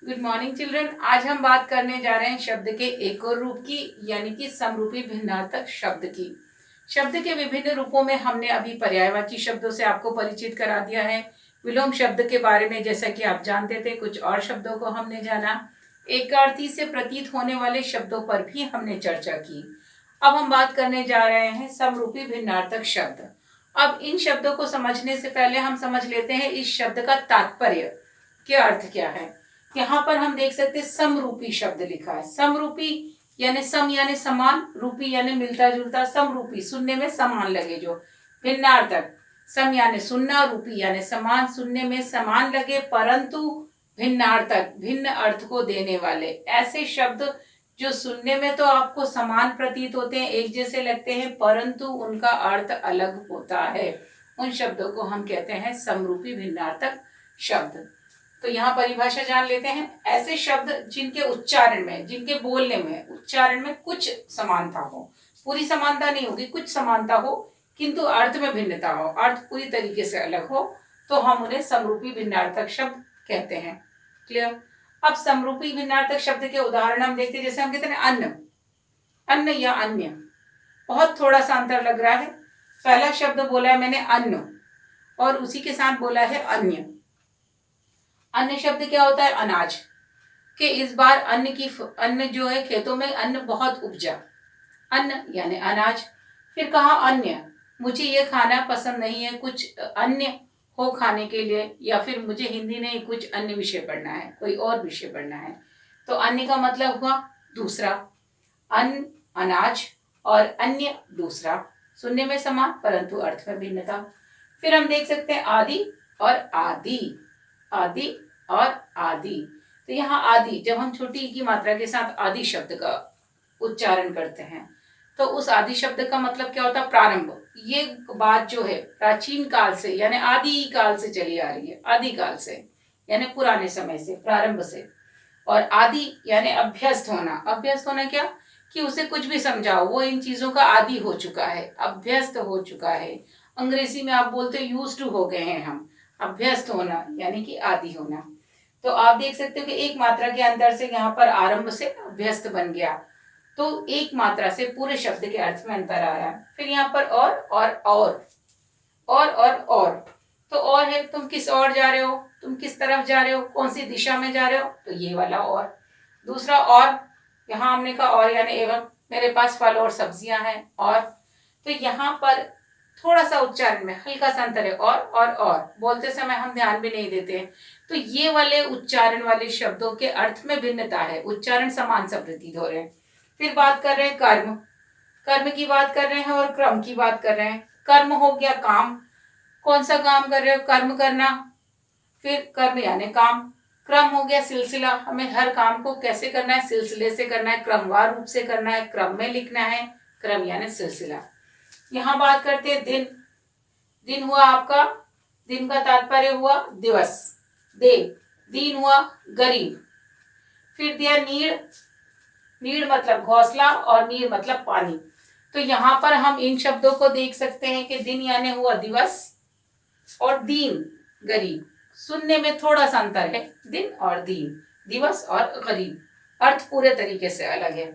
Good morning children. आज हम बात करने जा रहे हैं शब्द के एक और रूप की, यानी कि समरूपी भिन्नार्थक शब्द की। शब्द के विभिन्न रूपों में हमने अभी पर्यायवाची शब्दों से आपको परिचित करा दिया है। विलोम शब्द के बारे में जैसा कि आप जानते थे, कुछ और शब्दों को हमने जाना। एकार्थी से प्रतीत होने वाले शब्दों पर भी हमने चर्चा की। अब हम बात करने जा रहे हैं समरूपी भिन्नार्थक शब्द। अब इन शब्दों को समझने से पहले हम समझ लेते हैं इस शब्द का तात्पर्य, क्या अर्थ क्या है। यहाँ पर हम देख सकते हैं समरूपी शब्द लिखा है। समरूपी यानी सम यानी समान, रूपी यानी मिलता जुलता, समरूपी सुनने में समान लगे जो। भिन्नार्थक, सम यानी सुनना, रूपी यानी समान, सुनने में समान लगे परंतु भिन्नार्थक, भिन्न अर्थ को देने वाले। ऐसे शब्द जो सुनने में तो आपको समान प्रतीत होते हैं, एक जैसे लगते हैं, परंतु उनका अर्थ अलग होता है, उन शब्दों को हम कहते हैं समरूपी भिन्नार्थक शब्द। तो यहाँ परिभाषा जान लेते हैं। ऐसे शब्द जिनके उच्चारण में, जिनके बोलने में, उच्चारण में कुछ समानता हो, पूरी समानता नहीं होगी, कुछ समानता हो, किंतु अर्थ में भिन्नता हो, अर्थ पूरी तरीके से अलग हो, तो हम उन्हें समरूपी भिन्नार्थक शब्द कहते हैं। क्लियर। अब समरूपी भिन्नार्थक शब्द के उदाहरण हम देखते हैं। जैसे हम कहते हैं अन्न, अन्न या अन्य, बहुत थोड़ा सा अंतर लग रहा है। पहला शब्द बोला है मैंने अन्न, और उसी के साथ बोला है अन्य। अन्य शब्द क्या होता है? अनाज के। इस बार अन्न जो है, खेतों में अन्न बहुत उपजा, अन्न यानी अनाज। फिर कहा अन्य, मुझे ये खाना पसंद नहीं है, कुछ अन्य हो खाने के लिए, या फिर मुझे हिंदी नहीं कुछ अन्य विषय पढ़ना है, कोई और विषय पढ़ना है। तो अन्य का मतलब हुआ दूसरा, अन्न अनाज और अन्य दूसरा, सुनने में समान परंतु अर्थ में भिन्नता। फिर हम देख सकते हैं आदि और आदि, आदि और आदि। तो यहाँ आदि, जब हम छोटी ई की मात्रा के साथ आदि शब्द का उच्चारण करते हैं तो उस आदि शब्द का मतलब क्या होता है? प्रारंभ। ये बात जो है प्राचीन काल से यानी आदि काल से चली आ रही है, आदि काल से यानी पुराने समय से, प्रारंभ से। और आदि यानी अभ्यस्त होना। अभ्यस्त होना क्या? कि उसे कुछ भी समझाओ, वो इन चीजों का आदि हो चुका है, अभ्यस्त हो चुका है। अंग्रेजी में आप बोलते यूज्ड टू हो गए हैं हम। अभ्यस्त होना यानी कि आदि होना। तो आप देख सकते हो कि एक मात्रा के अंतर से यहाँ पर आरंभ से अभ्यस्त बन गया, तो एक मात्रा से पूरे शब्द के अर्थ में अंतर आ रहा है। फिर यहाँ पर और। तो और है, तुम किस ओर जा रहे हो, तुम किस तरफ जा रहे हो, कौन सी दिशा में जा रहे हो, तो ये वाला और। दूसरा और, यहाँ हमने कहा और यानी एवं, मेरे पास फल और सब्जियां हैं और। तो यहाँ पर थोड़ा सा उच्चारण में हल्का सा अंतर है, और बोलते समय हम ध्यान भी नहीं देते हैं। तो ये वाले उच्चारण वाले शब्दों के अर्थ में भिन्नता है, उच्चारण समान सा प्रतीत हो रहे हैं। फिर बात कर रहे हैं कर्म, कर्म की बात कर रहे हैं और क्रम की बात कर रहे हैं। कर्म हो गया काम, कौन सा काम कर रहे हो, कर्म करना। फिर कर्म यानी काम। क्रम हो गया सिलसिला, हमें हर काम को कैसे करना है, सिलसिले से करना है, क्रमवार रूप से करना है, क्रम में लिखना है, क्रम यानी सिलसिला। यहाँ बात करते हैं दिन। दिन हुआ आपका, दिन का तात्पर्य हुआ दिवस, दीन हुआ गरीब। फिर दिया नीड़, नीड़ मतलब घोंसला और नीर मतलब पानी। तो यहाँ पर हम इन शब्दों को देख सकते हैं कि दिन यानी हुआ दिवस और दीन गरीब। सुनने में थोड़ा सा अंतर है, दिन और दीन, दिवस और गरीब, अर्थ पूरे तरीके से अलग है।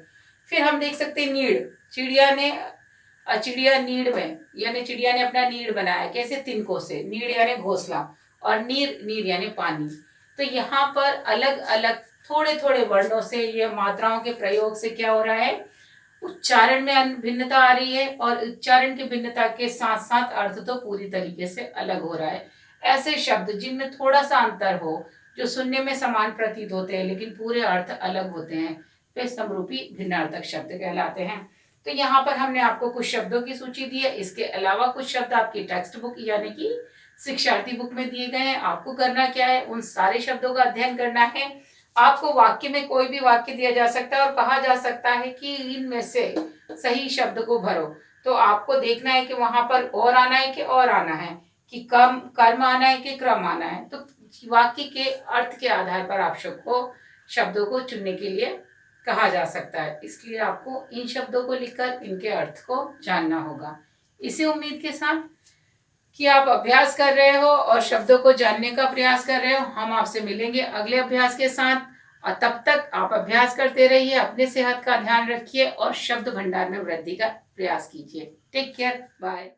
फिर हम देख सकते हैं नीड़, चिड़िया नीड़ में, यानी चिड़िया ने अपना नीड़ बनाया, कैसे? तिनकों से। नीड़ यानी घोंसला और नीर यानी पानी। तो यहाँ पर अलग अलग थोड़े थोड़े वर्णों से, ये मात्राओं के प्रयोग से क्या हो रहा है, उच्चारण में भिन्नता आ रही है, और उच्चारण की भिन्नता के साथ साथ अर्थ तो पूरी तरीके से अलग हो रहा है। ऐसे शब्द जिनमें थोड़ा सा अंतर हो, जो सुनने में समान प्रतीत होते हैं लेकिन पूरे अर्थ अलग होते हैं, वे समरूपी भिन्नार्थक शब्द कहलाते हैं। तो यहाँ पर हमने आपको कुछ शब्दों की सूची दी है। इसके अलावा कुछ शब्द आपकी टेक्स्ट बुक यानी कि शिक्षार्थी बुक में दिए गए हैं। आपको करना क्या है, उन सारे शब्दों का अध्ययन करना है। आपको वाक्य में कोई भी वाक्य दिया जा सकता है और कहा जा सकता है कि इनमें से सही शब्द को भरो। तो आपको देखना है कि वहां पर और आना है कि और आना है, कि कर्म आना है कि क्रम आना है। तो वाक्य के अर्थ के आधार पर आप शब्दों को चुनने के लिए कहा जा सकता है। इसलिए आपको इन शब्दों को लिखकर इनके अर्थ को जानना होगा। इसी उम्मीद के साथ कि आप अभ्यास कर रहे हो और शब्दों को जानने का प्रयास कर रहे हो, हम आपसे मिलेंगे अगले अभ्यास के साथ। और तब तक आप अभ्यास करते रहिए, अपने सेहत का ध्यान रखिए और शब्द भंडार में वृद्धि का प्रयास कीजिए। Take care, bye.